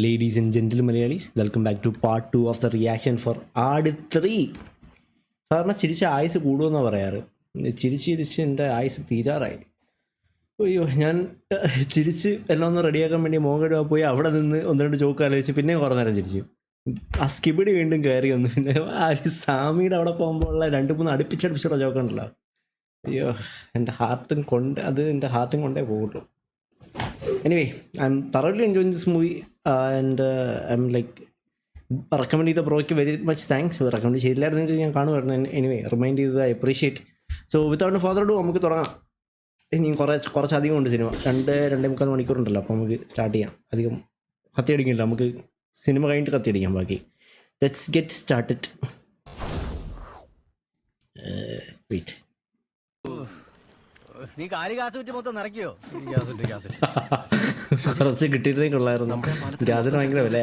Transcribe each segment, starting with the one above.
Ladies and gentlemen, Malayalis, welcome back to part 2 of the reaction for Aad 3. സാറിന് ചിരിച്ച ആയുസ് കൂടുമെന്നാണ് പറയാറ്. ചിരിച്ച് എൻ്റെ ആയുസ് തീരാറായി. അയ്യോ, ഞാൻ ചിരിച്ച് എല്ലാം ഒന്ന് റെഡിയാക്കാൻ വേണ്ടി മോഹൻ പോയി അവിടെ നിന്ന് ഒന്ന് രണ്ട് ജോക്ക് ആലോചിച്ച് പിന്നെയും കുറേ നേരം ചിരിച്ചു. ആ സ്കിബിടി വീണ്ടും കയറി വന്നു. പിന്നെ ആ ഒരു സാമിയുടെ അവിടെ പോകുമ്പോൾ ഉള്ള 2-3 അടുപ്പിച്ചടുപ്പിച്ചുള്ള ജോക്ക് ഉണ്ടല്ലോ. അയ്യോ, എൻ്റെ ഹാർട്ടും കൊണ്ടേ പോകുള്ളൂ. Anyway, I'm thoroughly enjoying this movie and I'm like recommend the broക്ക് very much thanks. റെക്കമെൻഡ് ചെയ്തില്ലായിരുന്നെങ്കിൽ ഞാൻ കാണുമായിരുന്നു. എനിവേ റിമൈൻഡ് ചെയ്തത് I appreciate. So without further do നമുക്ക് തുടങ്ങാം. ഇനി കുറച്ചധികം ഉണ്ട് സിനിമ. 2-2.25 മണിക്കൂറുണ്ടല്ലോ. അപ്പോൾ നമുക്ക് സ്റ്റാർട്ട് ചെയ്യാം. അധികം കത്തിയടിക്കില്ല, നമുക്ക് സിനിമ കഴിഞ്ഞിട്ട് കത്തിയടിക്കാം. ബാക്കി ലെറ്റ്സ് ഗെറ്റ് സ്റ്റാർട്ടഡ്. വെയിറ്റ്, നീ കാലി ഗ്യാസ് വിറ്റ് മൊത്തം നിറയ്ക്കോ? കുറച്ച് കിട്ടിയിരുന്നേ കൊള്ളായിരുന്നു. ഗ്യാസിന് ഭയങ്കര വില.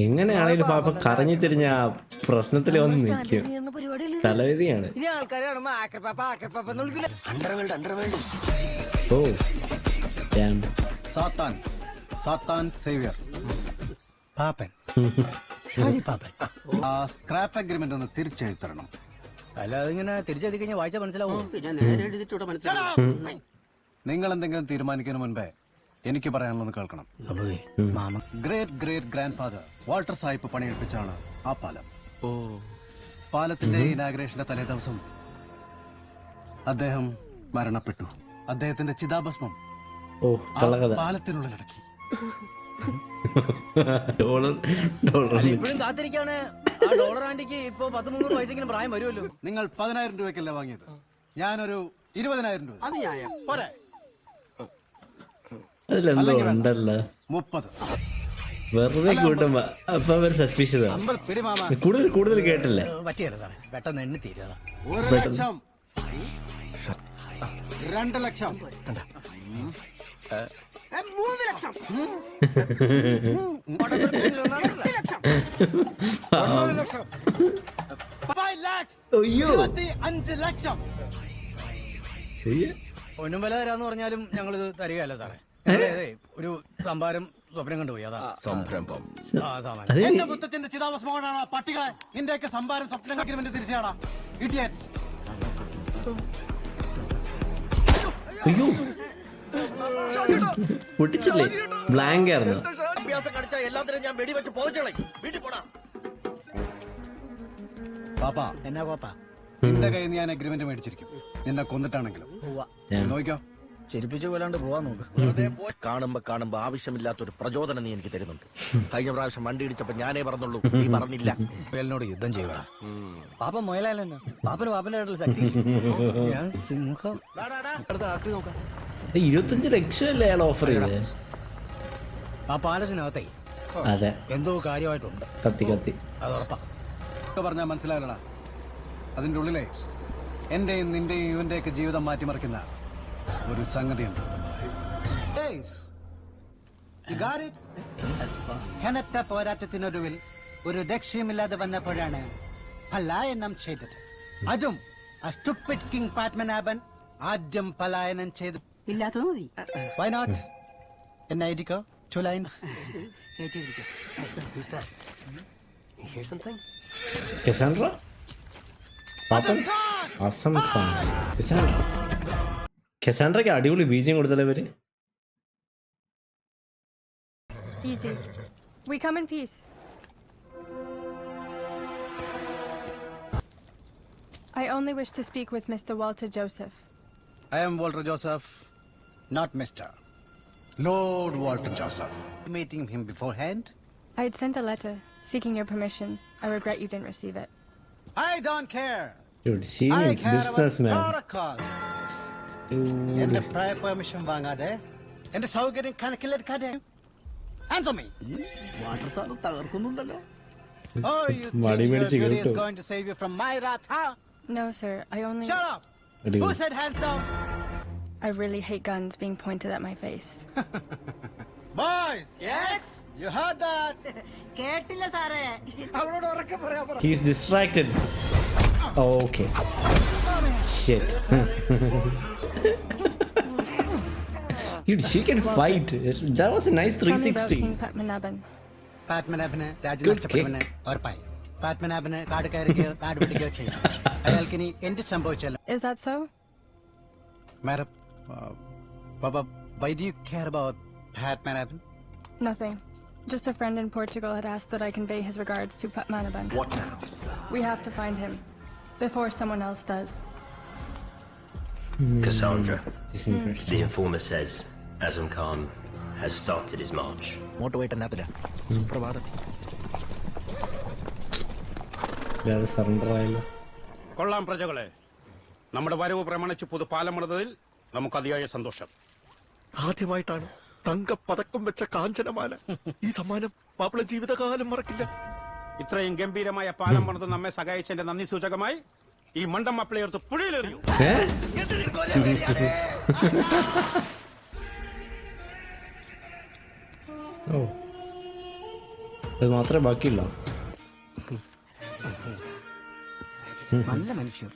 എങ്ങനെയാണെങ്കിലും പാപ്പ കറങ്ങി തിരിഞ്ഞ ആ പ്രശ്നത്തിൽ വന്ന് നിൽക്കും. തലവേദിയാണ്. ഓ സാത്താൻ സേവിയർ പാപ്പൻ സ്ക്രാപ്പ് അഗ്രിമെന്റ് ഒന്ന് തിരിച്ചെഴുത്തരണം. അല്ല, അതിങ്ങനെ തിരിച്ചെഴുതി കഴിഞ്ഞാൽ വായിച്ചാൽ മനസ്സിലാവും. നിങ്ങൾ എന്തെങ്കിലും തീരുമാനിക്കുന്നതിന് മുൻപേ എനിക്ക് പറയാനുള്ളത് കേൾക്കണം. Great great grandfather Walter Sahib പണിയെടുപ്പിച്ചാണ് ആ പാലം. പാലത്തിന്റെ ഇനാഗ്രേഷന്റെ തലേ ദിവസം അദ്ദേഹം മരണപ്പെട്ടു. അദ്ദേഹത്തിന്റെ ചിതാഭസ്മം പാലത്തിനുള്ളിലടക്കി. ഇപ്പോഴും കാത്തിരിക്കാണ്. ആ ഡോളർ ആന്റിക്ക് ഇപ്പൊ 1300 വയസ്സെങ്കിലും പ്രായം വരുമല്ലോ. നിങ്ങൾ 10,000 രൂപയ്ക്കല്ല വാങ്ങിയത്, ഞാനൊരു 20,000 രൂപ. അത് ന്യായം പോരെ? ഉണ്ടല്ലോ 30. വെറുതെ കൂട്ടുമ്പോ അപ്പൊ സസ്പീഷ്യസ് കൂടുതൽ കേട്ടില്ല. പറ്റിയല്ല സാറേ, പെട്ടെന്ന് എണ്ണി തീരാ. 1 ലക്ഷം, 2 ലക്ഷം, 3 ലക്ഷം, 5 ലക്ഷം, 25 ലക്ഷം. ഒന്നും വില തരാന്ന് പറഞ്ഞാലും ഞങ്ങളിത് തരികയല്ല സാറേ. ഞങ്ങളേ ഒരു സംഭാരം സ്വപ്നം കണ്ടുപോയി. അതാ സംരംഭം. എന്റെ മുത്തച്ഛന്റെ ചിതാഭസ്മമാണ് പട്ടികളെ. ഇന്ത്യക്ക് സംഭാരം സ്വപ്നം അഗ്രിമെന്റ് തിരിച്ചാടാ ഇഡിയറ്റ്സ്. അയ്യോ, പൊട്ടിച്ചില്ലേ? ബ്ലാങ്ക് ആയിരുന്നു. പാപ്പാ, എന്നാ കോപ്പാ? നിന്റെ കയ്യിൽ നിന്ന് ഞാൻ അഗ്രിമെന്റ് മേടിച്ചിരിക്കും, നിന്നെ കൊന്നിട്ടാണെങ്കിലും. നോക്കിക്കോ, ചെരിപ്പിച്ചു കൊല്ലാണ്ട് പോവാൻ നോക്ക്. കാണുമ്പോ ആവശ്യമില്ലാത്തൊരു പ്രചോദനം നീ എനിക്ക് തരുന്നുണ്ട്. കഴിഞ്ഞ പ്രാവശ്യം വണ്ടി ഇടിച്ചപ്പോ ഞാനേ പറഞ്ഞുള്ളൂ, നീ പറഞ്ഞില്ല. മുയലിനോട് യുദ്ധം ചെയ്യുക. പാപ്പ മുയലല്ല, പാപ്പന്റെ ആയിട്ടുള്ള ശക്തി. ഞാൻ സിംഹം. ആക്രി നോക്കാം. 25 ലക്ഷം അല്ലേ അയാൾ ഓഫർ ചെയ്തത്? ആ പാലത്തിനകത്തേ അതെ, എന്തോ കാര്യമായിട്ടുണ്ട്. കത്തി അത് ഉറപ്പാ. പറഞ്ഞാൽ മനസ്സിലാകണ. അതിന്റെ ഉള്ളിലെ എന്റെയും നിന്റെയും ഇവന്റെയൊക്കെ ജീവിതം മാറ്റിമറിക്കുന്ന ഒരു സംഗതിയുണ്ട്. കനത്ത പോരാട്ടത്തിനൊടുവിൽ ഒരു രക്ഷയുമില്ലാതെ വന്നപ്പോഴാണ് പലായനം ചെയ്തത്. അതും ആ സ്റ്റുപ്പിഡ് കിങ് പാറ്റ്മനാഭൻ ആദ്യം പലായനം ചെയ്തു. ഇല്ലാത്തത് മതി. Why not? എന്നെ എഴുതിക്കോ, 2 lines. കസാൻഡ്ര പാപ്പൻ അസം ഖാൻ. കസാൻഡ്രയ്ക്ക് അടിപൊളി ബീജം കൊടുത്തല്ലേ ഇവര്. Easy. We come in peace. I only wish to speak with Mr. Walter Joseph. I am Walter Joseph, not Mr. Lord Walter Joseph. Meeting him beforehand? I had sent a letter seeking your permission. I regret you didn't receive it. I don't care. Dude, she I means care businessman. about protocol. എന്റെ prior permission വാങ്ങാതെ എന്റെ സൗകര്യം കണക്കിലെടുക്കാതെ answer me. Water സാധനം തകർക്കുന്നുണ്ടല്ലോ. Oh, you think your beauty is going to save you from my wrath, huh? No, sir. I only... Shut up. Who said hands down? I really hate guns being pointed at my face. Boys. Yes. You heard that? കേട്ടില്ല സാറേ. അവളോട് ഉറക്കെ പറയാ. He's distracted. Oh, okay. Shit. Dude, she can fight. That was a nice Tell me about 360. King Padmanabhan. പാറ്റ്മനാഭന് രാജ്യം Good നഷ്ടപ്പെടുമെന്ന് ഉറപ്പായി. പാറ്റ്മനാഭന് കാട് കയറുകയോ കാട് പിടിക്കുകയോ ചെയ്യും. അയാൾക്കിനി എന്ത് സംഭവിച്ചാലും Is that so? Madam, why do you care about Padmanabhan? Nothing. Just a friend in Portugal had asked that I convey his regards to Padmanabhan. What now? We have to find him before someone else does. Cassandra, It's interesting. the informer says Azam Khan has started his march. അങ്ങോട്ട് പോയിട്ട് എന്നാത്തില്ല സുപ്രഭാതം. എല്ലാവരും surrender ആയല്ലോ. കൊള്ളാം പ്രജകളെ, നമ്മുടെ വരവ് പ്രമാണിച്ച് പുതുപാലം പണിതതിൽ നമുക്ക് അതിയായ സന്തോഷം. ആദ്യമായിട്ടാണ് തങ്കപ്പതക്കം വെച്ച കാഞ്ചനമാല. ഈ സമ്മാനം മാപ്പിള ജീവിതകാലം മറക്കില്ല. ഇത്രയും ഗംഭീരമായ പാലം പണിത് നമ്മെ സഹായിച്ചതിന്റെ നന്ദി സൂചകമായി ഈ മണ്ടം അപ്പിളയെടുത്ത് പുഴയിലെറിയൂ. ഓ, അത് മാത്രമേ ബാക്കിയില്ല. നല്ല മനുഷ്യർ.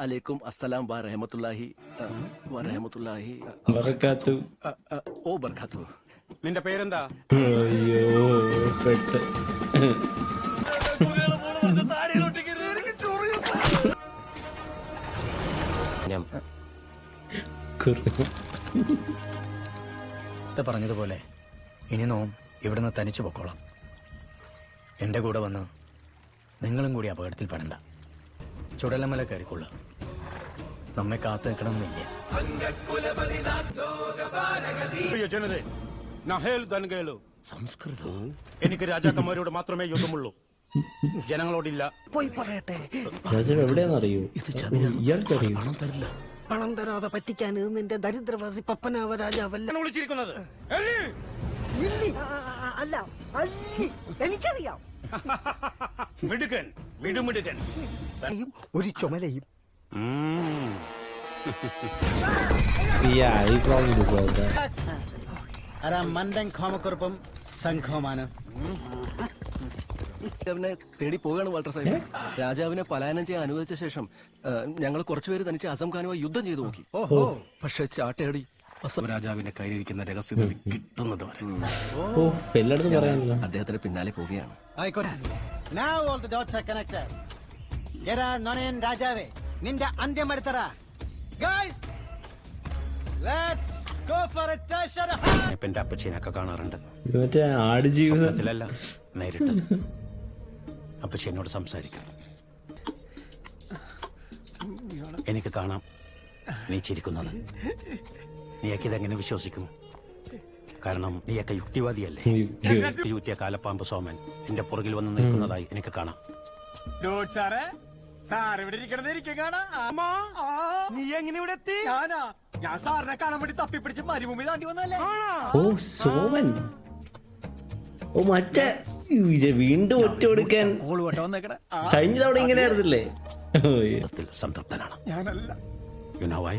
അലൈക്കും അസ്സലാം വറഹമത്തുള്ളാഹി ബറക്കാത്തു. ഓ ബർക്കാത്തു. നിന്റെ പേരെന്താ? അയ്യോ പെട്ട്. പറഞ്ഞതുപോലെ ഇനി നോം ഇവിടുന്ന് തനിച്ചു പൊക്കോളാം. എന്റെ കൂടെ വന്ന് നിങ്ങളും കൂടി അപകടത്തിൽ പെടണ്ട. ചുടലമല കയറിക്കൊള്ള. നമ്മെ കാത്തു നിൽക്കണമെന്നില്ല. പ്രിയ ജനതേ, നഹേൽ ധൻകേളു. സംസ്കൃതം എനിക്ക് രാജാക്കന്മാരോട് മാത്രമേ യുദ്ധമുള്ളൂ, ജനങ്ങളോടില്ല. പോയി പറയട്ടെ. രാജാവ് എവിടെയാണെന്നറിയോ? ഇയാൾക്കറിയോ? പണം തരില്ല. പണം തരാതെ പറ്റിക്കാൻ നിന്റെ ദരിദ്രവാസി പപ്പനാവ രാജാവല്ല. എന്നെ വിളിച്ചിരിക്കുന്നത് എലി. അല്ല എനിക്കറിയാം. മിടുക്കൻ, മിടുമിടുക്കൻ. ഒരു ചുമലയും. Yeah, he probably deserved that. മണ്ടൻ ഖോമക്കുറപ്പും സംഘവുമാണ്. രാജാവിനെ തേടി പോവുകയാണ് വാൾട്ടർ സാഹിബ്. രാജാവിനെ പലായനം ചെയ്യാൻ അനുവദിച്ച ശേഷം ഞങ്ങൾ കുറച്ചുപേര് തനിച്ച് അസം ഖാനുമായി യുദ്ധം ചെയ്തു നോക്കി. ഓഹോ, പക്ഷെ ചാട്ടയടി. രാജാവിന്റെ കയ്യിലിരിക്കുന്ന രഹസ്യം കിട്ടുന്നത് വരെ. ഓ, എല്ലായിടത്തും പറയാനില്ല. അദ്ദേഹത്തിന് പിന്നാലെ പോവുകയാണ്. ആയിക്കോട്ടെ. Now all the dots are connected. എടാ നൊണയൻ രാജാവേ, നിന്റെ അന്ത്യം എടുത്തറ. Guys, let's go for a treasure hunt. എന്റെ അപ്പച്ചേനൊക്കെ കാണാറുണ്ട്, ഇത് മറ്റേ ആടുജീവിതം. സ്വപ്നത്തിലല്ല, നേരിട്ട്. അപ്പച്ചേനോട് സംസാരിക്കണം. എനിക്ക് കാണാം നീ ചിരിക്കുന്നത്. നീയൊക്കെ ഇതെങ്ങനെ വിശ്വസിക്കും? കാരണം നീയൊക്കെ യുക്തിവാദിയല്ലേ. യൂറ്റിയ കാലപ്പാമ്പ് സോമൻ എന്റെ പുറകിൽ വന്ന് നിൽക്കുന്നതായി എനിക്ക് കാണാം. നീ എങ്ങനെ ഇവിടെ എത്തി? ഞാൻ സാറിനെ കാണാൻ വേണ്ടി തപ്പിപ്പിടിച്ച് മരുഭൂമി താണ്ടി വന്നല്ലേ. ഓ, സോമൻ. ഓ, മറ്റേ ഇത് വീണ്ടും ഒറ്റ കൊടുക്കാൻ കഴിഞ്ഞ തവണ ഇങ്ങനെ ആയിരുന്നില്ലേ? സംതൃപ്തനാണ്. ഞാനല്ല. You know why?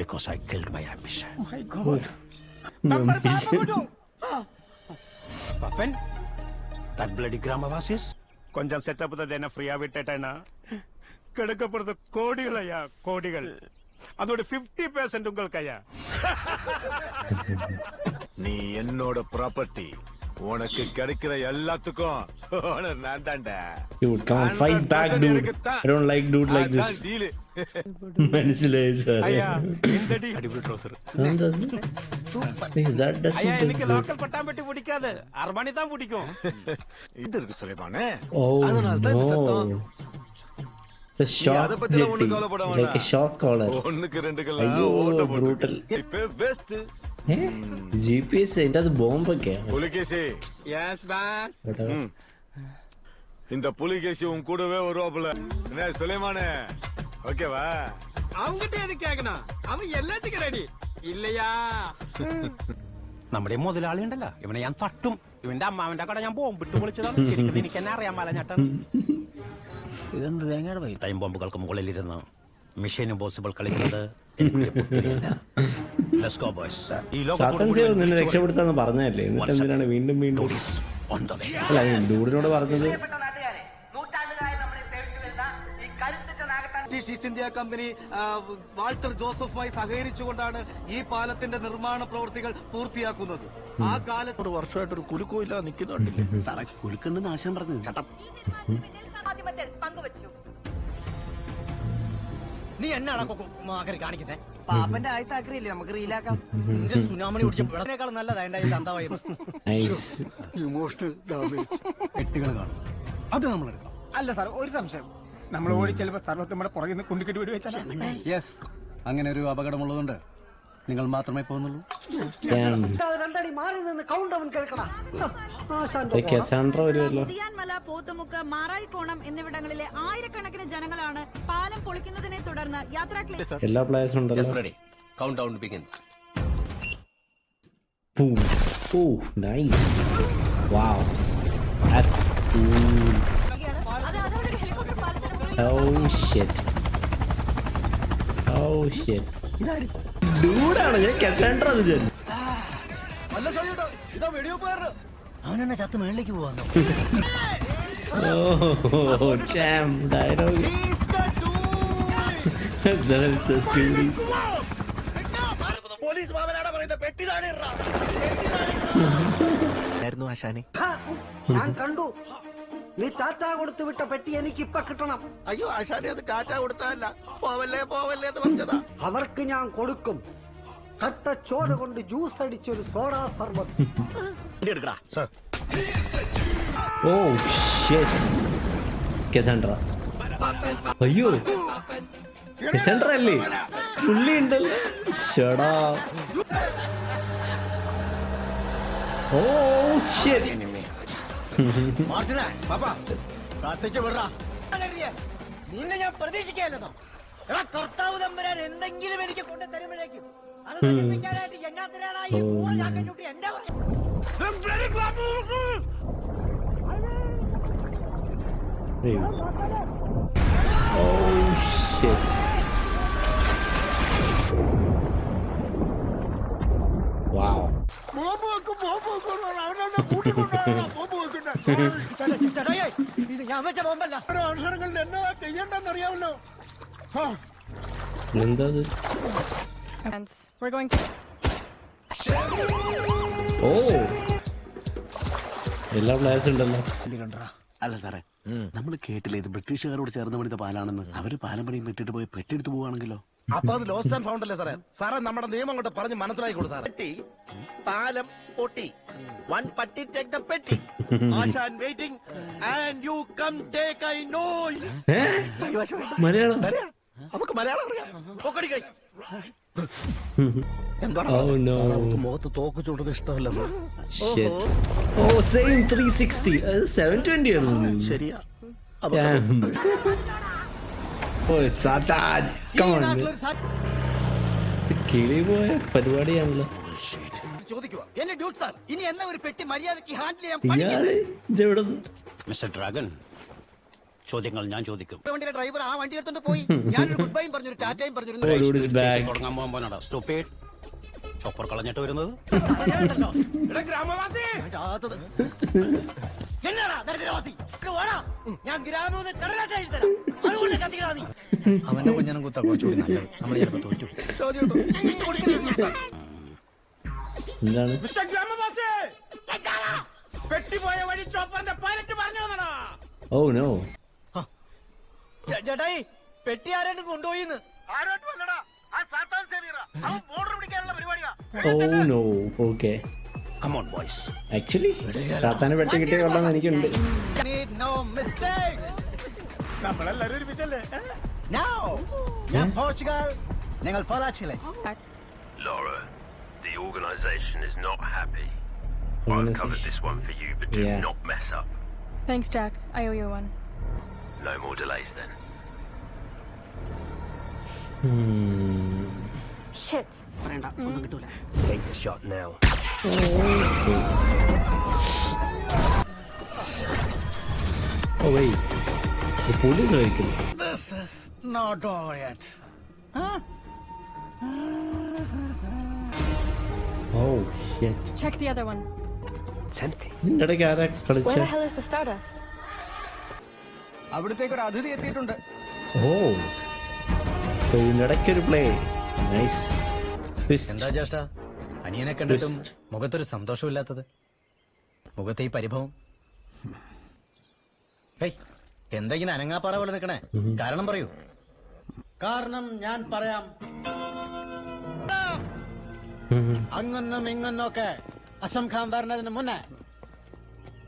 Because I killed my ambition. Papan, that bloody Gramavasis. கொஞ்சம் செட்டப் தான் என்ன ஃப்ரீயா விட்டுட்டேன்னா கிடைக்கப்படுறது கோடிகள் ஐயா, கோடிகள். அதோட 50% உங்களுக்கு ஐயா. நீ என்னோட ப்ராப்பர்ட்டி, உனக்கு கிடைக்கிற எல்லாத்துக்கும் ஓனர் நான் தான்டா. Dude, come on, fight back, dude. I don't like dude like this. മനസ്സിലായി സാർ. ஐயா இந்த டி அடிபட்டு ட்ரௌசர். ஐயா எனக்கு லோக்கல் பட்டாம்பட்டி பிடிக்காது, அரபாணி தான் பிடிக்கும். இது இருக்கு சுலைமானே. Oh no. The shock jetty, like a shock collar. ஒண்ணுக்கு ரெண்டுக்கு അയ്യോ, brutal. இப்ப பெஸ்ட் GPS ഇതിന്റെ അത് ബോംബൊക്കെ. புலிகேசி. Yes, boss. இந்த புலிகேசி உன் கூடவே வருவாப்புல. என்ன சுலைமானே, ஓகேவா? அவங்கிட்ட எது கேட்கணும்? அவன் எல்லாத்துக்கும் ரெடி இல்லையா? നമ്മുടെ മുതലാളി ഉണ്ടല്ലോ, ഇവനെ ഞാൻ തട്ടും. ഇവന്റെ അമ്മാവന്റെ കട ഞാൻ ബോംബിട്ട് പൊളിച്ചതാണ്. ശരിക്കും എനിക്ക് എന്നെ അറിയാൻ പാല ഞെട്ടാണ്. ഇതെന്ത് തേങ്ങയുടെ പൈ? ടൈം ബോംബുകൾക്ക് മുകളിലിരുന്ന് മിഷൻ ഇമ്പോസിബിൾ കളിക്കുന്നത് എനിക്കൊരു പുത്തിരിയല്ല. Let's go, boys. ഈ സത്യം ചെയ്ത് നിന്നെ രക്ഷപ്പെടുത്താന്ന് പറഞ്ഞതല്ലേ, എന്നിട്ട് എന്തിനാണ് വീണ്ടും വീണ്ടും? Dude is on the way. അല്ല, ഡൂഡിനോട് പറഞ്ഞത് നൂറ്റാണ്ടുകാരായി നമ്മളെ സേവിച്ചു വരുന്ന ഈ British East India company Walter ജോസഫുമായി സഹകരിച്ചുകൊണ്ടാണ് ഈ പാലത്തിന്റെ നിർമ്മാണ പ്രവൃത്തികൾ പൂർത്തിയാക്കുന്നത്. ആ കാലത്ത് ഒരു വർഷമായിട്ടൊരു കുലുക്കമില്ല നിൽക്കുന്നുണ്ടല്ലേ. സാറേ കുലുക്കുണ്ടെന്ന് ആശാൻ പറഞ്ഞു. ചട്ടം. നീ എന്നാണ് കാണിക്കുന്നേ? പാപ്പന്റെ ആദ്യത്തെ ആക്രിയല്ലേ, നമുക്ക് റീലാക്കാം. സുനാമണി കുടിച്ച വെള്ളത്തിനേക്കാൾ നല്ലതാ എന്റെ തന്തവായി. നൈസ്. ഇമോഷണൽ ഡാമേജ് പെട്ടികൾ കാണും, അത് നമ്മൾ എടുക്കണം. അല്ല സാർ, ഒരു സംശയം. നമ്മൾ ഓടി ചെല്ലുമ്പോ സർവത്ത് നമ്മുടെ പുറകിൽ നിന്ന് കുണ്ടിക്കെട്ടി വെടി വെച്ചാൽ യെസ്, അങ്ങനെ ഒരു അപകടമുള്ളതുകൊണ്ട് നിങ്ങൾ മാത്രമേ പോകുന്നുള്ളൂ. Damn. രണ്ടടി മാറി നിന്ന് കൗണ്ട് അവൻ കേൾക്കടാ. കസാൻഡ്ര വരുമല്ലോ. മുതിയാൻമല, പോത്തുമുക്ക്, മാറായിക്കോണം എന്നിവിടങ്ങളിലെ ആയിരക്കണക്കിന് ജനങ്ങളാണ് പാലം പൊളിക്കുന്നതിനെ തുടർന്ന് യാത്രാക്ലേശ എല്ലാ പ്ലേയേഴ്സും ഉണ്ടല്ലോ. Ready. Countdown begins. Boom. Oh, nice. Wow. That's cool. Oh shit. Oh shit. ഡൂഡാണ് ഞാൻ കസാൻഡ്ര വിചാരിച്ചു. അവനെന്നെ ചത്ത് മേളിലേക്ക് പോവാന്നോ? Oh, damn. Dialogue. That is the stories. Police മാമനാടാ പറയുന്നത്, പെട്ടി താഴെ ആശാനെ. ഞാൻ കണ്ടു, നീ ടാറ്റ കൊടുത്തു വിട്ട പെട്ടി എനിക്ക് ഇപ്പൊ കിട്ടണം. അയ്യോ ആശാനെ, അത് ടാറ്റ കൊടുത്തതല്ല. പോവല്ലേ പോവല്ലേ എന്ന് പറഞ്ഞതാ. അവർക്ക് ഞാൻ കൊടുക്കും. കട്ട ചോര കൊണ്ട് ജ്യൂസ് അടിച്ചൊരു സോഡാ സർബത്ത്. എടുക്കടാ. Oh shit. കസാൻഡ്ര. അയ്യോ കസാൻഡ്ര അല്ലേ? പുള്ളി ഉണ്ടല്ലോ. ഷടാ. Oh shit. നിന്നെ ഞാൻ പ്രതീക്ഷിക്കാനോ? കർത്താവ് തമ്പുരാൻ എന്തെങ്കിലും എനിക്ക് കൊണ്ട് തരുമ്പോഴേക്കും അത് നശിപ്പിക്കാനായിട്ട് എന്നാത്തിനാണ് ഈ കൂടെ ചാക്കൻ ചുട്ടി എന്റെ പറയാ. Oh shit. Wow. ഇത് ഞാൻ വെച്ച ബോംബല്ല. അവസരങ്ങളിൽ എന്നാ ചെയ്യണ്ടെന്നറിയാമല്ലോ. എന്താ ഇത്? Friends, we're going to. ഓ എല്ലാ പ്ലേയേഴ്സ് ഉണ്ടല്ലോ. അല്ല സാറേ, നമ്മൾ കേട്ടില്ലേ ഇത് ബ്രിട്ടീഷുകാരോട് ചേർന്ന് പണിത പാലാണെന്ന്? അവര് പാലം പണിയും വിട്ടിട്ട് പോയി പെട്ടെടുത്ത് പോവാണെങ്കിലോ? അപ്പൊ അത് ലോസ്റ്റ് ആൻഡ് ഫൗണ്ട് അല്ലേ സാറേ? സാറേ നമ്മുടെ നിയമം കൊണ്ട് പറഞ്ഞ് മനസ്സിലാക്കി കൊടു സാറേ. പെട്ടി പാലം പൊട്ടി, വൺ പട്ടി ടേക്ക് ദ പെട്ടി, ആശാൻ waiting and you come take. I no Malayalam. നമുക്ക് മലയാളം അറിയാം. എന്താണ് Oh no. മുഖത്ത് തോക്ക് ചൂടുന്നത് ഇഷ്ടമല്ലെന്ന്. Shit. Oh, same 360. 720 ആയിരുന്നു. ശരിയാ. Damn. Oh, Satan. Come on. ഇത് കിളി പോയ പരിപാടിയാണല്ലോ. ചോദിക്കുക എന്നെ ഡ്യൂട്ട് സാർ, ഇനി എന്നാ ഒരു പെട്ടി മര്യാദയ്ക്ക് ഹാൻഡിൽ ചെയ്യാൻ ഇയാള് ഇതെവിടെ? മിസ്റ്റർ ഡ്രാഗൺ, ചോദ്യങ്ങൾ ഞാൻ ചോദിക്കും. വണ്ടിയുടെ ഡ്രൈവർ ആ വണ്ടി എടുത്തോണ്ട് പോയി. ഞാനൊരു ഗുഡ് ബൈയും പറഞ്ഞു, ടാറ്റയും പറഞ്ഞു. തുടങ്ങാൻ പോകാനാ സ്റ്റോപ്പ് ചോപ്പർ കളഞ്ഞിട്ട് വരുന്നത്. ഗ്രാമവാസി എന്നാടാ ദരിദ്രവാസി? ഞാൻ ഗ്രാമീണ കടലാസ് എഴുതി തരാം, അതുകൊണ്ട് കത്തിക്കടാ നീ. അവന്റെ കുഞ്ഞനം കുത്ത കുറച്ചുകൂടി നല്ലത്. നമ്മൾ ചിലപ്പോ തോറ്റു. എന്താണ്? മിസ്റ്റർ ഗ്രാമവാസി, പെട്ടി പോയ വഴി ചോപ്പറിന്റെ പൈലറ്റ് പറഞ്ഞു തന്നടാ. Oh no. ചേട്ടായി, പെട്ടി ആരായിട്ട് കൊണ്ടുപോയിന്ന്? Oh no. Okay. Come on, boys. Actually സാത്താനെ പെട്ടി കിട്ടിയ കൊള്ളാൻ എനിക്കുണ്ട്. No mistakes. നമ്മളെല്ലാരും ഒരുമിച്ചല്ലേ? Now, ഞാൻ പോർച്ചുഗൽ, നിങ്ങൾ പോളാച്ചിലെ. Laura, the organisation is not happy. I've Organisation. covered this one for you, but do Yeah. not mess up. Thanks, Jack. I owe you one. No more delays then. Shit. പറയണ്ട, ഒന്നും കിട്ടൂല. Take the shot now. Oh wait. The police vehicle. This is not over yet. Oh shit. Check the other one. It's empty. നിന്റെ ഇടയ്ക്ക് ആരാ കളിച്ച? Where the hell is the Stardust? അവിടത്തേക്ക് ഒരു അതിഥി എത്തിയിട്ടുണ്ട്. Oh. ഇടയ്ക്കൊരു പ്ലേ. നൈസ്. എന്താ ചേഷ്ട അനിയനെ കണ്ടിട്ടും മുഖത്തൊരു സന്തോഷമില്ലാത്തത്? മുഖത്തെ ഈ പരിഭവം. എന്താ ഇങ്ങനെ അനങ്ങാപ്പാറ പോലെ നിൽക്കണേ? കാരണം പറയൂ. കാരണം ഞാൻ പറയാം. അങ്ങൊന്നും ഇങ്ങൊന്നും ഒക്കെ അസം ഖാൻ വരുന്നതിന് മുന്നേ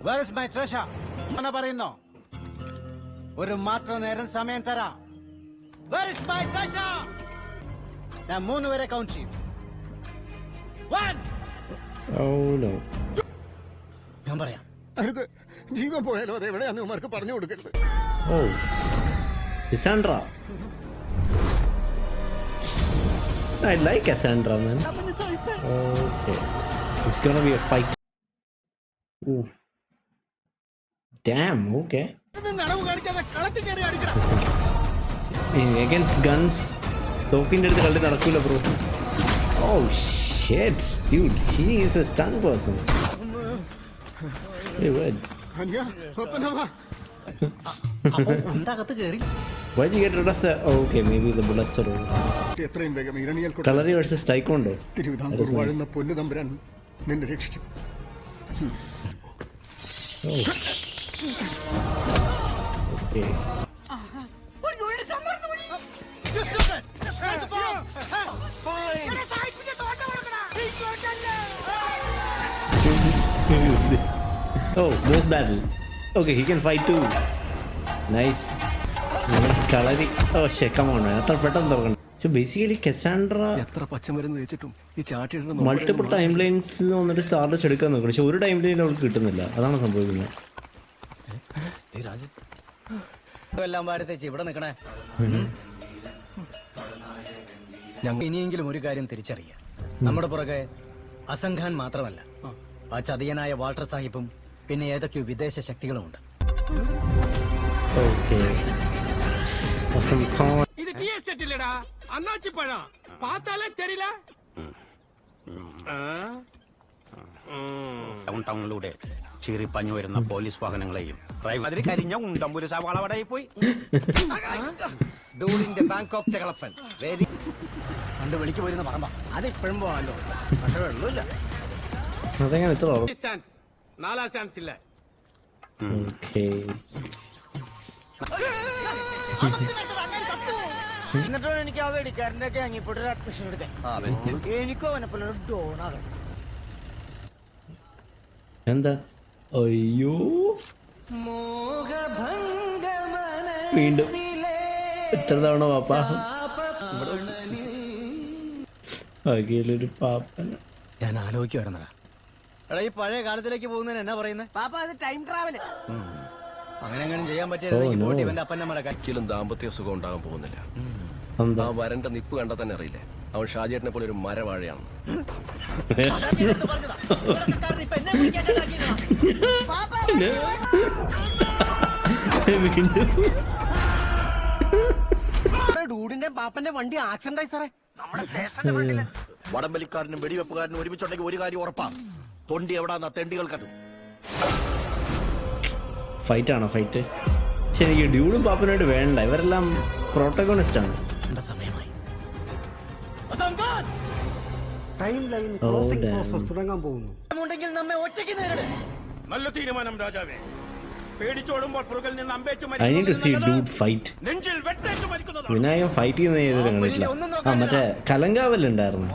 വേർ ഇസ് മൈ ട്രഷർ എന്ന് പറയുന്നു. ഒരു മാത്രം നേരം സമയം തരാം. Where is my treasure? ഞാൻ 3 വരെ കൗണ്ട് ചെയ്യും. 1. Oh no. ഞാൻ പറയാം. അടുത്ത് ജീവൻ പോയാലോ അത് എവിടെയാന്ന് ഇവന്മാർക്ക് പറഞ്ഞു കൊടുക്കരുത്. Oh. Cassandra. I like Cassandra, man. Okay. It's gonna be a fight. Ooh. Damn, okay. Against guns. തോക്കിന്റെ അടുത്ത് കളി നടക്കൂല bro. Oh shit, dude. She is a stunt person. Hey, what? അകത്ത് കേറി. Why did you get rid of the... Oh, okay, maybe the bullets are over. എത്രയും വേഗം Eraniel Kalari versus Taekwondo. Thiruvithamkoor വാഴുന്ന പൊന്നു തമ്പുരാൻ നിന്നെ രക്ഷിക്കും. Oh. Okay. Oh, boss battle. Okay, he can fight too. Nice. Kalari. Oh shit, come on, man. അത്ര പെട്ടെന്ന് തുറക്കണം. So basically, Cassandra എത്ര പച്ചമരുന്ന് വെച്ചിട്ടും ഈ ചാട്ടിയുടെ മൾട്ടിപ്പിൾ ടൈം ലൈൻസിൽ വന്നിട്ട് സ്റ്റാർഡസ്റ്റ് എടുക്കാൻ നോക്കണം. പക്ഷെ ഒരു ടൈം ലൈൻ അവൾക്ക് കിട്ടുന്നില്ല. അതാണ് സംഭവിക്കുന്നത്. എല്ലാം വാരത്തേച്ച് ഇവിടെ നിൽക്കണേ. ഇനിയെങ്കിലും ഒരു കാര്യം തിരിച്ചറിയാം. നമ്മുടെ പുറകെ അസം ഖാൻ മാത്രമല്ല, ആ ചതിയനായ വാൾട്ടർ സാഹിബും പിന്നെ ഏതൊക്കെയോ വിദേശ ശക്തികളുമുണ്ട്. ഇത് ടീ എസ്റ്റേറ്റ് ഇല്ലടാ, അണ്ണാച്ചി പഴം. പാത്താലേ തെരില്ല. ടൗണിലൂടെ ചീറിപ്പാഞ്ഞു വരുന്ന പോലീസ് വാഹനങ്ങളെയും അതിൽ കരിഞ്ഞ ഉണ്ടമ്പൂര് സവാളവടയിൽ പോയി ഡൂഡിന്റെ ബാങ്ക് ഓഫ് ചെകളപ്പൻ കണ്ട് വിളിച്ചു പോയിരുന്ന പറമ്പ. അത് ഇപ്പോഴും പോകാമല്ലോ. പക്ഷെ വെള്ളമില്ല. അതെങ്ങനെ ഇത്ര ചാൻസ് 4 ചാൻസ് ഇല്ല. എന്നിട്ടാണ് എനിക്ക് ആ വെടിക്കാരൻ്റെ ഒക്കെ അങ്ങിപ്പോട്ടൊരു അഡ്മിഷൻ എടുക്കാൻ. എനിക്കും അവനെ പോലെ ഒരു ഡോണാകണം. എന്താ? അയ്യോ, വീണ്ടും എത്ര തവണ പാപ്പ അകയിലൊരു പാപ്പന. ഞാൻ ആലോചിക്കുവായിരുന്നടാ, എടാ ഈ പഴയ കാലത്തിലേക്ക് പോകുന്നതിന് എന്നാ പറയുന്നത്? പാപ്പ അത് ടൈം ട്രാവൽ. അങ്ങനെ അങ്ങനെ ചെയ്യാൻ പറ്റിയ പോട്ടി ഇവന്റെ അപ്പന്റെ മടക്കാൻ. ഒരിക്കലും ദാമ്പത്യ സുഖം ഉണ്ടാകാൻ പോകുന്നില്ല. എന്താ? ആ വരന്റെ നിപ്പ് കണ്ടാൽ തന്നെ അറിയില്ലേ അവൻ ഷാജിയേട്ടനെ പോലെ ഒരു മരവാഴയാണ്. ഡൂഡിന്റെ പാപ്പന്റെ വണ്ടി ആക്സിഡന്റ് ആയി സാറേ. വടംവലിക്കാരനും വെടിവെപ്പുകാരനും ഒരുമിച്ചുണ്ടെങ്കിൽ ഒരു കാര്യം ഉറപ്പാണ്, തൊണ്ടി എവിടാന്നാ തെണ്ടികൾ കണ്ടു. ഫൈറ്റ് ആണോ? ഫൈറ്റ് ശരിക്കും ഡ്യൂഡും പാപ്പനായിട്ട് വേണ്ട. ഇവരെല്ലാം പ്രോട്ടഗോണിസ്റ്റ് ആണ്. സമയമായി. ടൈം ലൈൻ ക്ലോസിംഗ് പ്രോസസ് തുടങ്ങാൻ പോകുന്നു. നമ്മെ ഒറ്റയ്ക്ക് നേരിടും. നല്ല തീരുമാനം രാജാവേ. പേടിച്ചോടുമ്പോൾ പുറകിൽ നിന്ന് അമ്പേറ്റു I need to see dude fight. നെഞ്ചിൽ വെട്ടേറ്റ് മരിക്കുന്നത്. വിനായകൻ ഫൈറ്റ് ചെയ്യുന്ന ചെയ്തിട്ട് കണ്ടിട്ടില്ല. ആ മറ്റേ കലങ്കാവല്ലുണ്ടായിരുന്നു.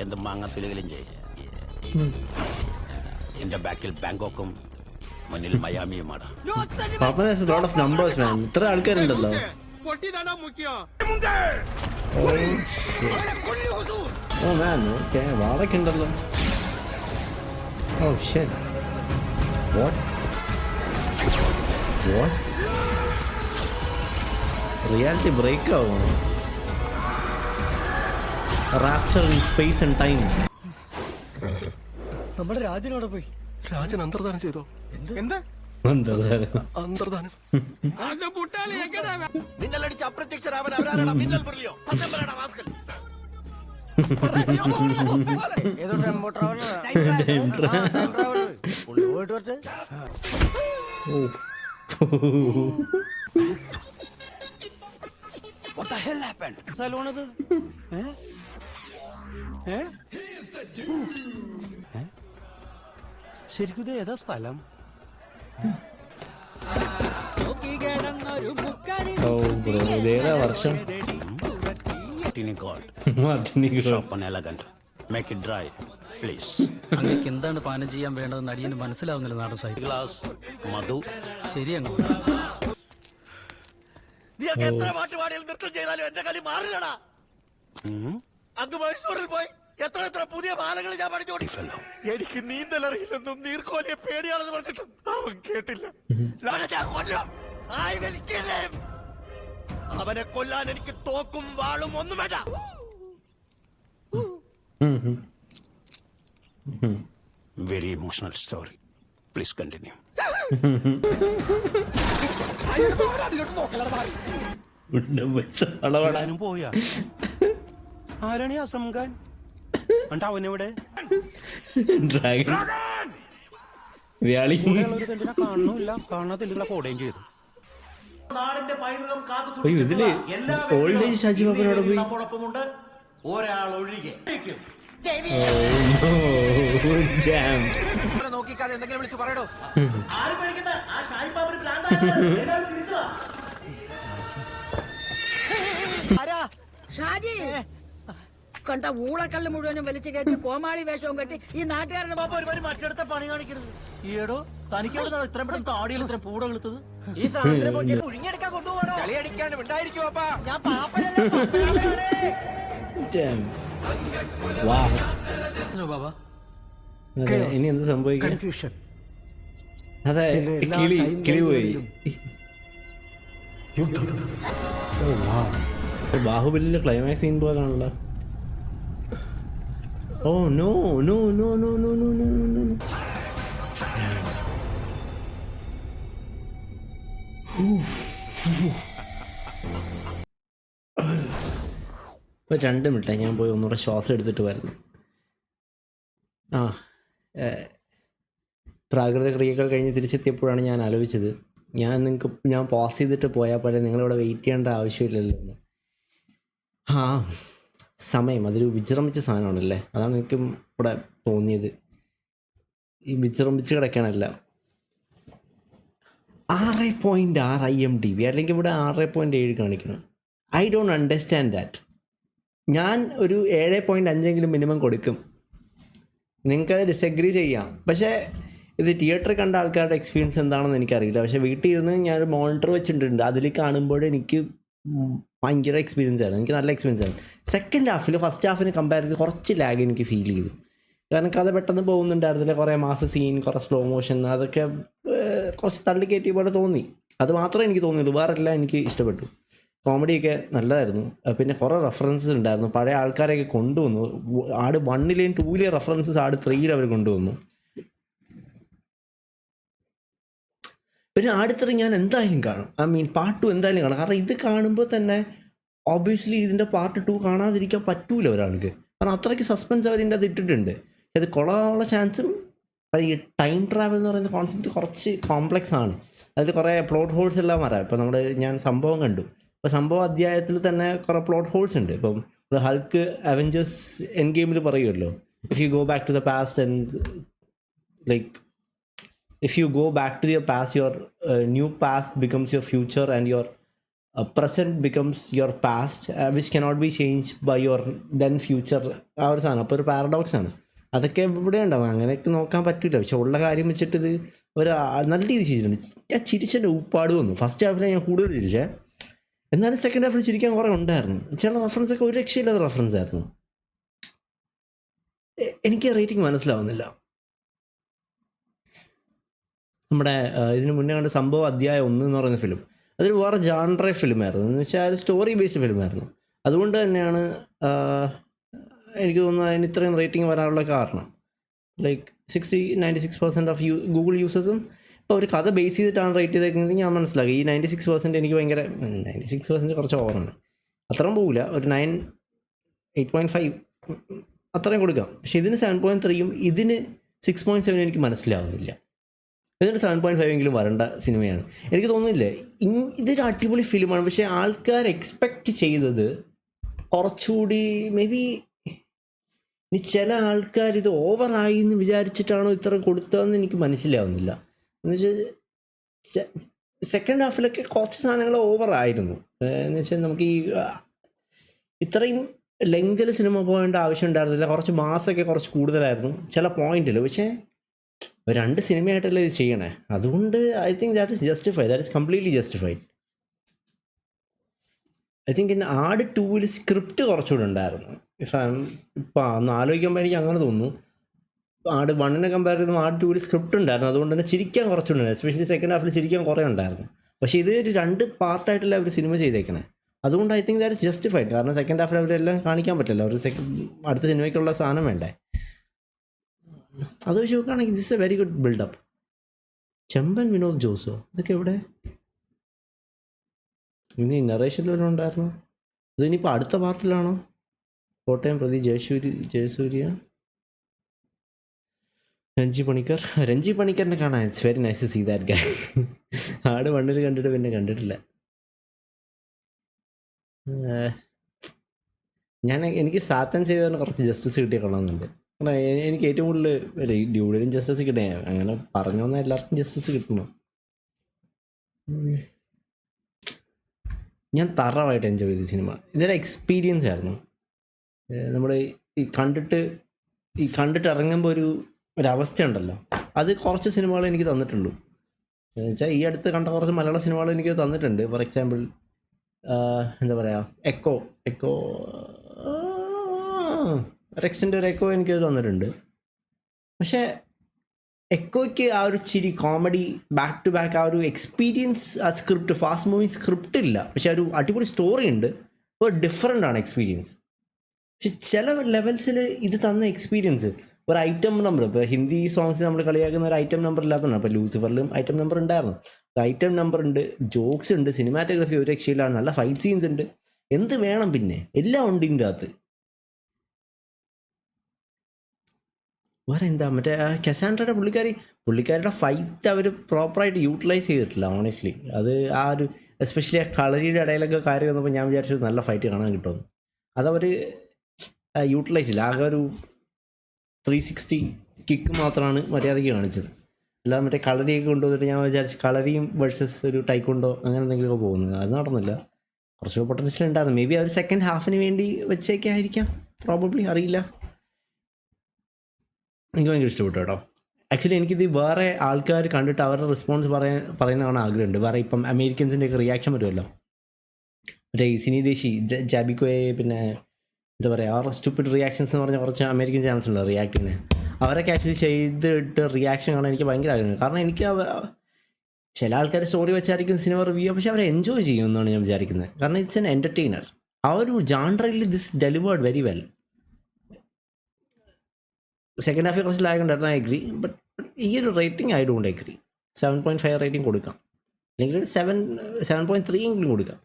എന്ത് മാങ്ങത്തിലും ചെയ്യും. എന്റെ ബാക്കിൽ ബാങ്കോക്കും മുന്നിൽ മയാമിയുമാണ്. പാപ്പൻ has a lot of numbers, man. ഇത്ര ആൾക്കാരുണ്ടല്ലോ. പൊട്ടിതാണോ മുഖ്യം? Oh man, okay. വാളൊക്കെ ഉണ്ടല്ലോ. Oh shit. What? Reality break ആവുന്നു. Rapture in space and time. നമ്മുടെ രാജനോടെ പോയി. രാജൻ അന്തർദാനം ചെയ്തോ? എന്താ അന്തർദാനം? മിന്നലടിച്ച് അപ്രത്യക്ഷരാവൻ അവരാരാണ്? മിന്നൽ മുരളിയോ? സത്യം പറയടാ വാസ്കൽ. ഏതോ ടെമ്പോ ട്രാവലർ. പോയിട്ട് വരട്ടെ. Oh. സ്ഥലമാണത്? ശരിക്കും ഇത് ഏതാ സ്ഥലം? ഓ ബ്രോ, ഇതേതാ വർഷം? Make it dry please. അങ്ങേക്ക് എന്താണ് പാനം ചെയ്യാൻ വേണ്ടതെന്ന് അടിയന് മനസ്സിലാവുന്നില്ല നാടൻ സാഹിബ്. ഗ്ലാസ് മധു. ശരിയാണ്. നീയൊക്കെ എത്ര പാട്ട് പാടിയാൽ നൃത്തം ചെയ്താലും എന്റെ കളി മാറില്ലടാ. അങ്ങ് മൈസൂരിൽ പോയി എത്ര പുതിയ പാലങ്ങൾ ഞാൻ പഠിച്ചോടി. എനിക്ക് നീന്തലറിയില്ലെന്നും നീർക്കോലിയെ പേടിയാണെന്ന് പറഞ്ഞിട്ടും അവൻ കേട്ടില്ല. ഞാൻ കൊല്ലും. I will kill him. അവനെ കൊല്ലാൻ എനിക്ക് തോക്കും വാളും ഒന്നും വേണ്ട. Very emotional story. Please continue. എല്ലാരും പോയാ? ആരാണ് ഈ അസം ഖാൻ? എന്നിട്ട് അവനെവിടെ? ഡ്രാഗൺ വ്യാളി കാണുന്നില്ല, കാണാതില്ല, കോടയും ചെയ്തു. നാടിന്റെ പൈതൃകം അയ്യോ, ഇതില് ഓൾഡ് ഏജ് ഷാജി ബാബനോട് പോയി. നമ്മോടൊപ്പമുണ്ട് ഒരാൾ ഒഴികെ. നോക്കിക്കാതെ എന്തെങ്കിലും വിളിച്ച് പറയടോ. ആരും പേടിക്കണ്ട, ആ ഷാജി ബാബന് ഭ്രാന്താണ്. ഷാജി കണ്ട ഊളക്കല്ല് മുഴുവനും വലിച്ചു കയറ്റി കോമാളി വേഷവും കെട്ടി ഈ നാട്ടുകാരുടെ ഒരുപാട് മറ്റടുത്ത പണി കാണിക്കരുത്. ഈടോ തനിക്കവിടെ ഇത്രയും പെട്ടെന്ന് താടിയിൽ ഇത്രയും പൂട വെളുത്തത്. ഈ സാധനം ഒഴിഞ്ഞെടുക്കാൻ കൊണ്ടുപോകണോ? കളി അടിക്കാണ്ട് ഉണ്ടായിരിക്കും. അപ്പാ ഞാൻ പാപ്പനല്ലേ. ഇനി എന്ത് സംഭവിക്കും? കൺഫ്യൂഷൻ. അതെ, കിളി പോയി. ബാഹുബലിയിലെ ക്ലൈമാക്സ് സീൻ പോലാണല്ലോ. Oh no no no no no no no no. ഒരു 2 മിനിറ്റ് ഞാൻ പോയി ഒന്നുകൂടെ ശ്വാസം എടുത്തിട്ട് വരുന്നു. പ്രാകൃത ക്രിയകൾ കഴിഞ്ഞ് തിരിച്ചെത്തിയപ്പോഴാണ് ഞാൻ ആലോചിച്ചത്, ഞാൻ പോസ് ചെയ്തിട്ട് പോയാൽ പോലെ നിങ്ങളിവിടെ വെയിറ്റ് ചെയ്യേണ്ട ആവശ്യമില്ലല്ലോ. സമയം അതൊരു വിജൃംഭിച്ച സാധനമാണല്ലേ, അതാണ് എനിക്കും ഇവിടെ തോന്നിയത്. ഈ വിജൃംഭിച്ച് കിടക്കണമല്ല. 6.6 IMDb അല്ലെങ്കിൽ ഇവിടെ 6.7 കാണിക്കണം. I don't understand that. ഞാൻ ഒരു 7.5 മിനിമം കൊടുക്കും. നിങ്ങൾക്കത് ഡിസഗ്രി ചെയ്യാം, പക്ഷേ ഇത് തിയേറ്ററിൽ കണ്ട ആൾക്കാരുടെ എക്സ്പീരിയൻസ് എന്താണെന്ന് എനിക്കറിയില്ല. പക്ഷേ വീട്ടിൽ ഇരുന്ന് ഞാൻ മോണിറ്റർ വെച്ചിട്ടുണ്ട്, അതിൽ കാണുമ്പോൾ എനിക്ക് ഭയങ്കര എക്സ്പീരിയൻസ് ആണ്, എനിക്ക് നല്ല എക്സ്പീരിയൻസ് ആണ്. സെക്കൻഡ് ഹാഫിൽ ഫസ്റ്റ് ഹാഫിന് കമ്പയർ ചെയ്ത് കുറച്ച് ലാഗ് എനിക്ക് ഫീൽ ചെയ്തു. കാരണം കഥ പെട്ടെന്ന് പോകുന്നുണ്ടായിരുന്നില്ല, കുറേ മാസ് സീൻ, കുറേ സ്ലോ മോഷൻ, അതൊക്കെ കുറച്ച് തള്ളിക്കയറ്റിയ പോലെ തോന്നി. അത് മാത്രമേ എനിക്ക് തോന്നിയുള്ളൂ, വേറെ എല്ലാം എനിക്ക് ഇഷ്ടപ്പെട്ടു. കോമഡിയൊക്കെ നല്ലതായിരുന്നു. പിന്നെ കുറേ റെഫറൻസസ് ഉണ്ടായിരുന്നു, പഴയ ആൾക്കാരെയൊക്കെ കൊണ്ടുവന്നു. ആട് 1ലെയും 2ലെയും റെഫറൻസസ് ആട് 3ൽ അവർ കൊണ്ടുവന്നു. പിന്നെ ആട് 3 ഞാൻ എന്തായാലും കാണും. പാർട്ട് 2 എന്തായാലും കാണും. കാരണം ഇത് കാണുമ്പോൾ തന്നെ ഓബ്വിയസ്ലി ഇതിൻ്റെ പാർട്ട് 2 കാണാതിരിക്കാൻ പറ്റൂല ഒരാൾക്ക്. കാരണം അത്രയ്ക്ക് സസ്പെൻസ് അവരിൻ്റെ അത് ഇട്ടിട്ടുണ്ട്. അത് കൊള്ളാനുള്ള ചാൻസും. ഈ ടൈം ട്രാവൽ എന്ന് പറയുന്ന കോൺസെപ്റ്റ് കുറച്ച് കോംപ്ലക്സ് ആണ്. അതിൽ കുറേ പ്ലോട്ട് ഹോൾസ് എല്ലാം വരാം. ഇപ്പോൾ ഞാൻ സംഭവം കണ്ടു. ഇപ്പോൾ സംഭവ അധ്യായത്തിൽ തന്നെ കുറേ പ്ലോട്ട് ഹോൾസ് ഉണ്ട്. ഇപ്പം ഹൾക്ക് അവഞ്ചേഴ്സ് എൻഡ് ഗെയിമിൽ പറയുമല്ലോ, if you go back to the past and like if you go back to your past, your new past becomes your future and your present becomes your past, which cannot be changed by your then future. ആ ഒരു സാധനം അപ്പോൾ ഒരു paradox ആണ്. അതൊക്കെ ഇവിടെ ഉണ്ടാവും. അങ്ങനെയൊക്കെ നോക്കാൻ പറ്റില്ല. പക്ഷെ ഉള്ള കാര്യം വെച്ചിട്ട് ഇത് ഒരു നല്ല രീതി ചിരിച്ചിട്ടുണ്ട്. ഞാൻ ചിരിച്ചതിൻ്റെ ഉപ്പാട് വന്നു. ഫസ്റ്റ് ഹാഫിൽ ഞാൻ കൂടുതൽ ചിരിച്ചേ, എന്നാലും സെക്കൻഡ് ഹാഫിൽ ചിരിക്കാൻ കുറേ ഉണ്ടായിരുന്നു. ചില റെഫറൻസൊക്കെ ഒരു രക്ഷയില്ലാത്ത റെഫറൻസ് ആയിരുന്നു. എനിക്ക് റേറ്റിംഗ് മനസ്സിലാവുന്നില്ല. നമ്മുടെ ഇതിന് മുന്നേ കണ്ട സംഭവം അധ്യായം 1 എന്ന് പറയുന്ന ഫിലിം, അതൊരു വേറെ ജാൻറ ഫിലിമായിരുന്നു. എന്ന് വെച്ചാൽ സ്റ്റോറി ബേസ്ഡ് ഫിലിമായിരുന്നു. അതുകൊണ്ട് തന്നെയാണ് എനിക്ക് തോന്നുന്നത് അതിന് ഇത്രയും റേറ്റിംഗ് വരാനുള്ള കാരണം. ലൈക്ക് 96% ഓഫ് ഗൂഗിൾ യൂസേഴ്സും ഇപ്പോൾ ഒരു കഥ ബേസ് ചെയ്തിട്ടാണ് റേറ്റ് ചെയ്തേക്കുന്നത്. ഞാൻ മനസ്സിലാക്കി ഈ 96% എനിക്ക് ഭയങ്കര 96% കുറച്ച് ഓവറാണ്. അത്രയും പോകില്ല, ഒരു 9, 8.5 അത്രയും കൊടുക്കാം. പക്ഷേ ഇതിന് 7.3യും ഇതിന് 6.7 എനിക്ക് മനസ്സിലാവുന്നില്ല. എന്നിട്ട് 7.5 എങ്കിലും വരേണ്ട സിനിമയാണ്. എനിക്ക് തോന്നുന്നില്ലേ ഇതൊരു അടിപൊളി ഫിലിമാണ്, പക്ഷേ ആൾക്കാർ എക്സ്പെക്റ്റ് ചെയ്തത് കുറച്ചുകൂടി മേ ബി. ഇനി ചില ആൾക്കാർ ഇത് ഓവറായി എന്ന് വിചാരിച്ചിട്ടാണോ ഇത്ര കൊടുത്തതെന്ന് എനിക്ക് മനസ്സിലാവുന്നില്ല. എന്നുവെച്ചാൽ സെക്കൻഡ് ഹാഫിലൊക്കെ കുറച്ച് സാധനങ്ങൾ ഓവറായിരുന്നു. എന്നുവെച്ചാൽ നമുക്ക് ഈ ഇത്രയും ലെങ്തിൽ സിനിമ പോകേണ്ട ആവശ്യം ഉണ്ടായിരുന്നില്ല. കുറച്ച് മാസമൊക്കെ കുറച്ച് കൂടുതലായിരുന്നു ചില പോയിന്റിൽ. പക്ഷേ 2 സിനിമയായിട്ടല്ലേ ഇത് ചെയ്യണേ, അതുകൊണ്ട് I think that is justified, that is completely justified. I think in ആട് 2 സ്ക്രിപ്റ്റ് കുറച്ചുകൂടെ ഉണ്ടായിരുന്നു. ഇപ്പം ഒന്ന് ആലോചിക്കുമ്പോൾ എനിക്ക് അങ്ങനെ തോന്നുന്നു. ആട് 1 കമ്പയർ ചെയ്തുമ്പോൾ ആട് 2 സ്ക്രിപ്റ്റ് ഉണ്ടായിരുന്നു, അതുകൊണ്ട് തന്നെ ചിരിക്കാൻ കുറച്ചുകൂടെ ഉണ്ടായിരുന്നു. എസ്പെഷ്യലി സെക്കൻഡ് ഹാഫിൽ ചിരിക്കാൻ കുറേ ഉണ്ടായിരുന്നു. പക്ഷേ ഇത് ഒരു 2 പാർട്ടായിട്ടല്ല അവർ സിനിമ ചെയ്തേക്കണേ, അതുകൊണ്ട് I think that is justified. കാരണം സെക്കൻഡ് ഹാഫിൽ അവരെല്ലാം കാണിക്കാൻ പറ്റില്ല, ഒരു അടുത്ത സിനിമയ്ക്കുള്ള സാധനം വേണ്ടേ. അത് വെച്ച് നോക്കുകയാണെങ്കിൽ this a very good buildup. Chemban Vinod ജോസോ ഇതൊക്കെ എവിടെ? ഇനി നറേഷനിൽ വല്ലതും ഉണ്ടായിരുന്നു? ഇതിനിപ്പോൾ അടുത്ത പാർട്ടിലാണോ? കോട്ടയം പ്രതി ജയസൂര്യ, രഞ്ജി പണിക്കറിനെ കാണാൻ it's very nice to see that guy. Aadu 1 കണ്ടിട്ട് പിന്നെ കണ്ടിട്ടില്ല. എനിക്ക് സാത്തൻ ചെയ്തതിന് കുറച്ച് ജസ്റ്റിസ് കിട്ടിയ കൊള്ളാമെന്നുണ്ട്. കാരണം എനിക്ക് ഏറ്റവും കൂടുതൽ ഡ്യൂഡിനും ജസ്റ്റിസ് കിട്ടേ, അങ്ങനെ പറഞ്ഞു വന്നാൽ എല്ലാവർക്കും ജസ്റ്റിസ് കിട്ടണം. ഞാൻ തറവായിട്ട് എൻജോയ് ചെയ്ത സിനിമ. ഇതൊരു എക്സ്പീരിയൻസ് ആയിരുന്നു. നമ്മൾ ഈ കണ്ടിട്ട് ഇറങ്ങുമ്പോൾ ഒരവസ്ഥ ഉണ്ടല്ലോ, അത് കുറച്ച് സിനിമകൾ എനിക്ക് തന്നിട്ടുള്ളൂ. എന്നുവെച്ചാൽ ഈ അടുത്ത് കണ്ട കുറച്ച് മലയാള സിനിമകൾ എനിക്ക് തന്നിട്ടുണ്ട്. ഫോർ എക്സാമ്പിൾ എന്താ പറയുക, എക്കോ റെക്സിൻ്റെ ഒരു എക്കോ എനിക്ക് തന്നിട്ടുണ്ട്. പക്ഷേ എക്കോയ്ക്ക് ആ ഒരു ചിരി, കോമഡി, ബാക്ക് ടു ബാക്ക് ആ ഒരു എക്സ്പീരിയൻസ്, ആ സ്ക്രിപ്റ്റ്, ഫാസ്റ്റ് മൂവിങ് സ്ക്രിപ്റ്റ് ഇല്ല, പക്ഷെ ഒരു അടിപൊളി സ്റ്റോറി ഉണ്ട്. അപ്പോൾ ഡിഫറെൻ്റ് ആണ് എക്സ്പീരിയൻസ്. പക്ഷെ ചില ലെവൽസിൽ ഇത് തന്ന എക്സ്പീരിയൻസ്, ഒരു ഐറ്റം നമ്പർ, ഇപ്പോൾ ഹിന്ദി സോങ്സ് നമ്മൾ കളിയാക്കുന്ന ഒരു ഐറ്റം നമ്പർ ഇല്ലാത്തതാണ്. അപ്പോൾ ലൂസിഫറിലും ഐറ്റം നമ്പർ ഉണ്ടായിരുന്നു. ഒരു ഐറ്റം നമ്പർ ഉണ്ട്, ജോക്സ് ഉണ്ട്, സിനിമാറ്റോഗ്രഫി ഒരു രക്ഷയിലാണ്, നല്ല ഫൈറ്റ് സീൻസ് ഉണ്ട്. എന്ത് വേണം പിന്നെ? എല്ലാം ഉണ്ട് ഇതിൻ്റെ അകത്ത്. വേറെ എന്താ, മറ്റേ കസാൻഡ്രയുടെ പുള്ളിക്കാരുടെ ഫൈറ്റ് അവർ പ്രോപ്പറായിട്ട് യൂട്ടിലൈസ് ചെയ്തിട്ടില്ല ഓണസ്റ്റ്ലി. അത് ആ ഒരു എസ്പെഷ്യലി ആ കളരിയുടെ ഇടയിലൊക്കെ കയറി വന്നപ്പോൾ ഞാൻ വിചാരിച്ചത് നല്ല ഫൈറ്റ് കാണാൻ കിട്ടുമെന്ന്. അതവർ യൂട്ടിലൈസ് ഇല്ല. ആകെ ഒരു 360 കിക്ക് മാത്രമാണ് മര്യാദയ്ക്ക് കാണിച്ചത്. അല്ലാതെ മറ്റേ കളരിയൊക്കെ കൊണ്ടുവന്നിട്ട് ഞാൻ വിചാരിച്ച് കളരിയും വേഴ്സസ് ഒരു ടൈക്കൊണ്ടോ അങ്ങനെ എന്തെങ്കിലുമൊക്കെ പോകുന്നത്, അത് നടന്നില്ല. കുറച്ച് പൊട്ടൻഷ്യൽ ഉണ്ടായിരുന്നു. മേ ബി അവർ സെക്കൻഡ് ഹാഫിന് വേണ്ടി വെച്ചേക്കെ ആയിരിക്കാം, പ്രോബബ്ലി, അറിയില്ല. എനിക്ക് ഭയങ്കര ഇഷ്ടപ്പെട്ടു കേട്ടോ. ആക്ച്വലി എനിക്കിത് വേറെ ആൾക്കാർ കണ്ടിട്ട് അവരുടെ റെസ്പോൺസ് പറയുന്നതാണ് ആഗ്രഹമുണ്ട്. വേറെ ഇപ്പം അമേരിക്കൻസിൻ്റെയൊക്കെ റിയാക്ഷൻ വരുമല്ലോ, മറ്റേ സിനി ദേശി, ജാബിക്കോയെ, പിന്നെ എന്താ പറയുക, ആ സ്റ്റുപ്പിഡ് റിയാക്ഷൻസ് എന്ന് പറഞ്ഞാൽ കുറച്ച് അമേരിക്കൻ ചാനൽസ് ഉണ്ട് റിയാക്ടിന്. അവരൊക്കെ ആക്ച്വലി ചെയ്തിട്ട് റിയാക്ഷൻ കാണാൻ എനിക്ക് ഭയങ്കര ആഗ്രഹമുണ്ട്. കാരണം എനിക്ക് ചില ആൾക്കാർ സ്റ്റോറി വെച്ചായിരിക്കും സിനിമ റിവ്യൂ, പക്ഷെ അവരെ എൻജോയ് ചെയ്യുമെന്നാണ് ഞാൻ വിചാരിക്കുന്നത്. കാരണം ഇറ്റ്സ് എൻ എൻ്റർടൈനർ. ആ ഒരു ജാൻറയിൽ this delivered very well. Second ഹാഫിൽ കുറച്ച് ലാഗ് ഉണ്ടായിരുന്നു, ഐ എഗ്രി. ബട്ട് ഈ ഒരു rating I don't agree. 7.5 rating കൊടുക്കാം, അല്ലെങ്കിൽ ഒരു 7.3 എങ്കിലും കൊടുക്കാം.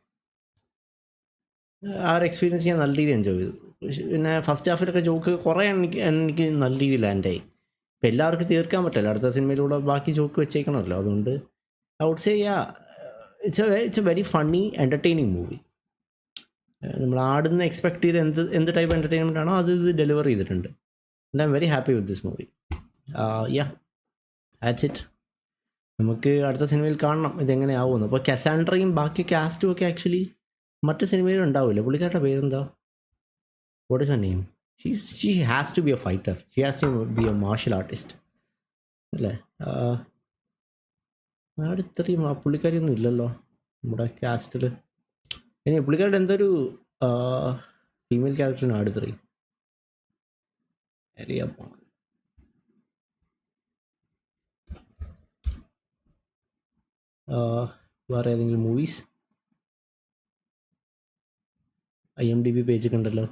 ആ ഒരു എക്സ്പീരിയൻസ് ഞാൻ നല്ല രീതിയിൽ എൻജോയ് ചെയ്തു. പിന്നെ ഫസ്റ്റ് ഹാഫിലൊക്കെ ജോക്ക് കുറേ എനിക്ക് നല്ല രീതിയിൽ ലാൻഡായി. ഇപ്പം എല്ലാവർക്കും തീർക്കാൻ പറ്റില്ല, അടുത്ത സിനിമയിലൂടെ ബാക്കി ജോക്ക് വെച്ചേക്കണമല്ലോ. അതുകൊണ്ട് I would say it's a very funny entertaining movie. നമ്മൾ ആടുന്ന് എക്സ്പെക്ട് ചെയ്ത് എന്ത് ടൈപ്പ് എൻ്റർടൈൻമെൻ്റ് ആണോ അത് ഇത് ഡെലിവർ ചെയ്തിട്ടുണ്ട്. And I am very happy with this movie. That's it. നമുക്ക് അടുത്ത സിനിമയിൽ കാണണം ഇതെങ്ങനെയാവുമെന്ന്. അപ്പോൾ കസാൻഡ്രയും ബാക്കി കാസ്റ്റും ഒക്കെ ആക്ച്വലി മറ്റ് സിനിമയിലും ഉണ്ടാവില്ല. പുള്ളിക്കാരുടെ പേരെന്താ, what is her name? She has to be a fighter, she has to be a martial artist അല്ലേ. ഇത്രയും പുള്ളിക്കാരിയൊന്നും ഇല്ലല്ലോ നമ്മുടെ കാസ്റ്റിൽ. ഇനി പുള്ളിക്കാരുടെ എന്തൊരു ഫീമെയിൽ ക്യാരക്ടറിന് ആടുത്തറി അറിയാം. വേറെ ഏതെങ്കിലും മൂവീസ് IMDb പേജ് കണ്ടല്ലോ.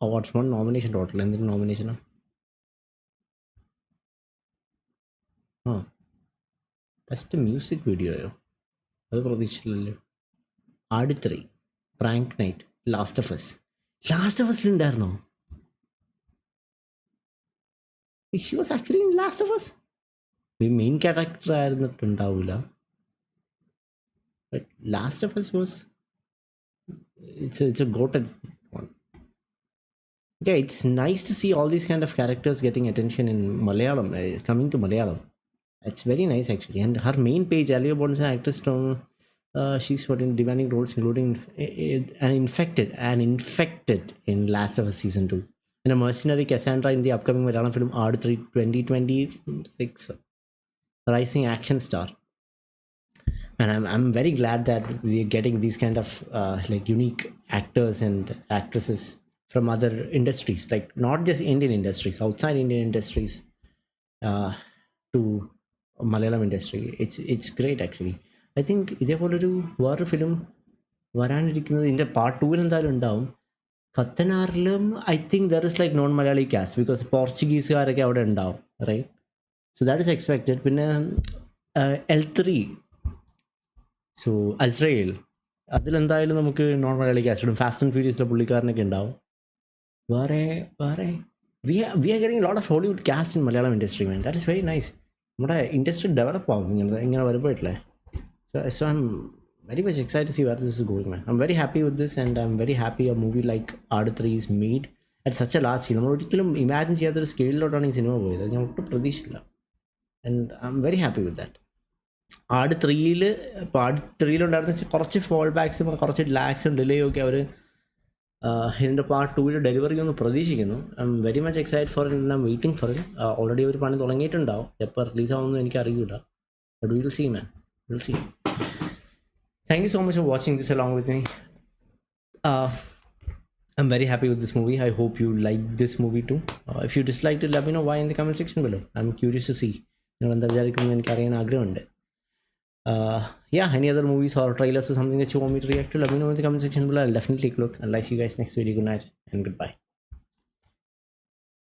Awards 1 nomination total. എന്തിനും നോമിനേഷനാണ്? ബെസ്റ്റ് മ്യൂസിക് വീഡിയോയോ? അത് പ്രതീക്ഷിച്ചില്ലല്ലോ. Aadu 3, prank night, Last of അസിലുണ്ടായിരുന്നോ? He was actually in Last of Us. Main character ആയിരുന്നിട്ടുണ്ടാവില്ല, but Last of us was it's a goated one. Yeah, it's nice to see all these kind of characters getting attention in Malayalam, coming to Malayalam. It's very nice actually. And her main page, Alia Bond, is an actress from she's put in demanding roles, including an infected in Last of Us season 2, and a mercenary Cassandra in the upcoming Malayalam film Ard 3 2026 rising action star. And I'm very glad that we're getting these kind of like unique actors and actresses from other industries, like not just Indian industries, outside Indian industries, to Malayalam industry. It's great actually. I think ഇതേപോലൊരു വേറൊരു film വരാനിരിക്കുന്നത് ഇതിൻ്റെ part 2 എന്തായാലും ഉണ്ടാവും. ഖത്തനാറിലും I think there is like non Malayali cast, because പോർച്ചുഗീസുകാരൊക്കെ അവിടെ ഉണ്ടാവും, right? So that is expected. പിന്നെ L3, സോ അസ്രയേൽ, അതിലെന്തായാലും നമുക്ക് നോൺ മലയാളി കാസ്റ്റ് ഇടും. ഫാസ്റ്റ് ആൻഡ് ഫ്യൂരിയസിലെ പുള്ളിക്കാരനൊക്കെ ഉണ്ടാവും. വേറെ we are getting lot of Hollywood cast in Malayalam industry, man. That is very nice. നമ്മുടെ ഇൻഡസ്ട്രി ഡെവലപ്പ് ആവും ഇങ്ങനെ വരുമ്പോഴല്ലേ. So I'm very much excited to see where this is going, man. I'm very happy with this, and I'm very happy a movie like Ard 3 is made at such a large scale. നമ്മൾ ഒരിക്കലും imagine ചെയ്യാത്തൊരു സ്കെയിലിലോട്ടാണ് ഈ cinema പോയത്. ഞാൻ ഒട്ടും പ്രതീക്ഷിച്ചില്ല. And I am very happy with that. Ard 3-ലുണ്ടായിരുന്ന കുറച്ച് fall ബാക്സും കുറച്ച് ലാക്സും ഡിലേയും ഒക്കെ അവർ ഇതിൻ്റെ പാർട്ട് 2 ഡെലിവറി ഒന്ന് പ്രതീക്ഷിക്കുന്നു. I am very much excited for it. I am waiting for it. Already ഒരു പണി തുടങ്ങിയിട്ടുണ്ടാവും. എപ്പോൾ റിലീസ് ആവുമെന്ന് എനിക്കറിയില്ല. But will see, man. We'll see. Thank you so much for watching this along with me. I'm very happy with this movie. I hope you like this movie too. If you disliked it, let me know why in the comment section below. I'm curious to see. നിങ്ങൾ എന്താ വിചാരിക്കുന്നത് എനിക്ക് അറിയാൻ ആഗ്രഹമുണ്ട്. Yeah, any other movies or trailers or something that you want me to react to, let me know in the comment section below. I'll definitely take a look. I'll see you guys next video. Good night and goodbye.